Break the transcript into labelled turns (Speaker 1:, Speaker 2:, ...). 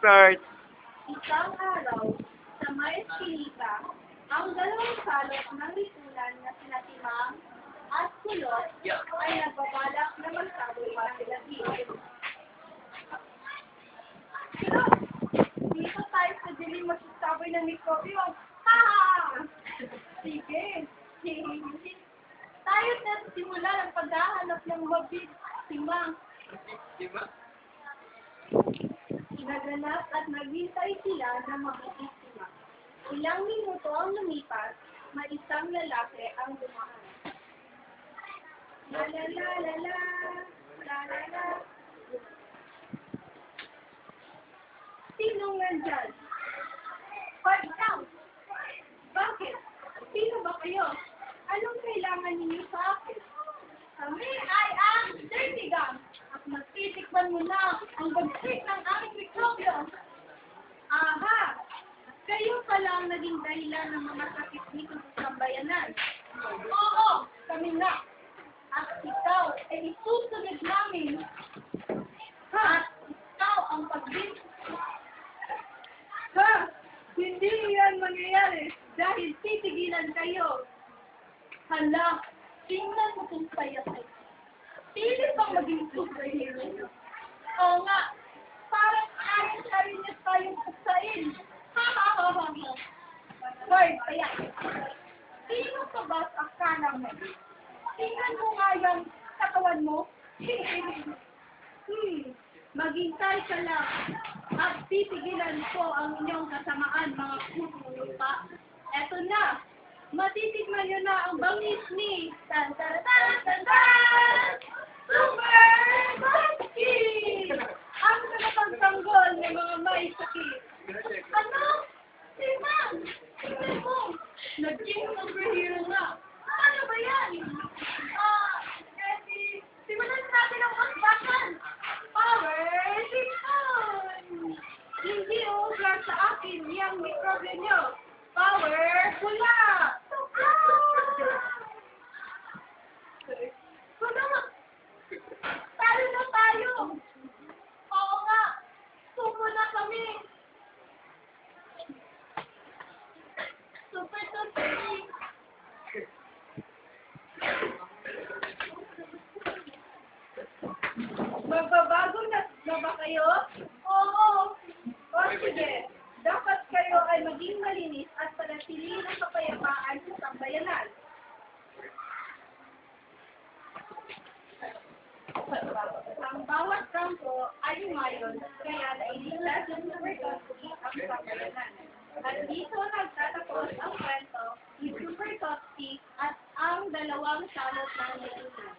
Speaker 1: Start.
Speaker 2: Isang araw, sa may Eskinita, ang dalawang salot ng lipunan na sina Timang at Kulot ay nagbabalak na magsaboy ng labi. Kulot, dito tayo sa dilim magsasaboy ng mikrobyo. Ha! Sige. Tayo na simula ang paghahanap ng mabit, Timang. Naganap at naghintay sila na makikisima. Ilang minuto ang lumipas, may isang lalaki ang dumaan. La la la la la, la la la. Sinong nandyan? Hoy, ikaw! Bakit? Sino ba kayo? Anong kailangan ninyo sa akin? Kami ay ang Dirty Gang at magtitikman mo na ang bagsik ng aming mikrobyo. Aha! Kayo pala ang naging dahilan ng mga sakit dito sa sambayanan. Oo! Kami na! At ikaw ay isusunod namin. At ikaw ang pagbibig. Ha! Hindi yan mangyayari dahil titigilan kayo. Hala! Tingnan mo kung saya-saya. Pilit bang maging superhero? Oo nga. Parang amin niya tayong pagsain. Ha. Hoy, kaya. Sino ka ba sa akala mo? Tingnan mo nga yung katawan mo. Maghintay ka lang. At titigilan ko ang inyong kasamaan, mga putong lupa. Eto na. Matitikman nyo na ang bangis ni Tan-tan-tan-tan-tan! Super Monkey! Ang nakapagtanggol ng mga may sakit. Ano? Timang! Tingnan mo! Naging superhero nga. Ano ba yan? Simulan natin ang pasbakan. Power Limon! Hindi uubra sa akin yung mikrobyo nyo. Power pula! Talo na tayo! Oo nga! Sumo na kami! Super Tootsie! Magbabago na ba kayo? Oo! O sige! Dapat kayo ay maging malinis at panatilihin ang kapayapaan sa sambayanan. Ang bawat kampo ay umayon, kaya nailigtas ng Super Tootsie ang sambayanan. At dito nagtatapos ang kwento ni Super Tootsie at ang dalawang salot ng lipunan.